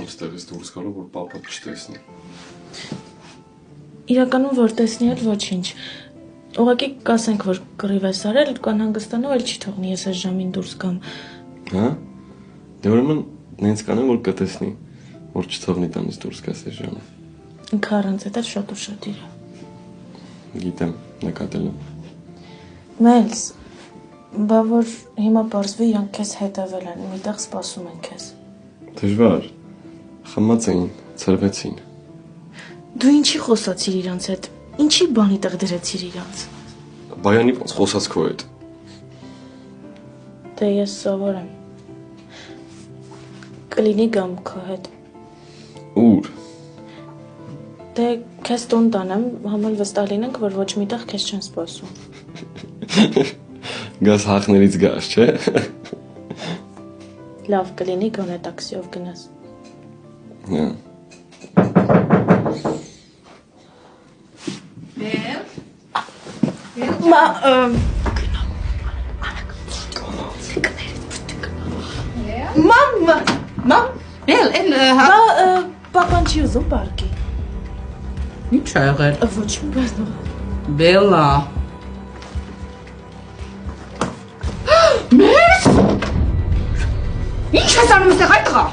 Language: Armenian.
Ստեղից դուրս գալու, որ պապատ չտեսնի։ Իրականում որ տեսնի էլ ոչինչ։ Ուղղակի կասենք, որ կռիվ ես արել, կանհանգստանա, էլ չի թողնի ես այս ժամին դուրս գամ։ Հա? Դե ուրեմն նենց կանեմ, որ կտեսնի, որ չթողնի տանից դուրս գաս այս ժամին։ Ինքը առանց էդ էլ շատ ուշադիր է։ Գիտեմ, նկատել եմ։ Մելս, բա որ հիմա պարզվի իրանք քեզ հետևել են, միտեղ սպասում են քեզ։ Դժվար։ Խմած էին, ցրվեցին։ Դու ինչի խոսացիր իրանց հետ, ինչի բանի տեղ դրեցիր իրանց։ Բայանի ոնց խոսած քո հետ։ Դե ես սովոր եմ։ Կլինի գամ քո հետ։ Ուր։ Դե քեզ տուն տանեմ, համել վստահ լինենք, որ ոչ միտեղ քեզ չեն սպասում։ Գաս հախներից գաս, չէ։ Լավ կլինի գոնե տաքսիով գնաս։ Հա։ Մա Մամ, Էլ են պապան չի ուզում պարկի։ ինչ ա եղել։ Ոչ մի բան։ Բելլա։ Մեծ։ Ինչ ես անում այստեղ այ տղա։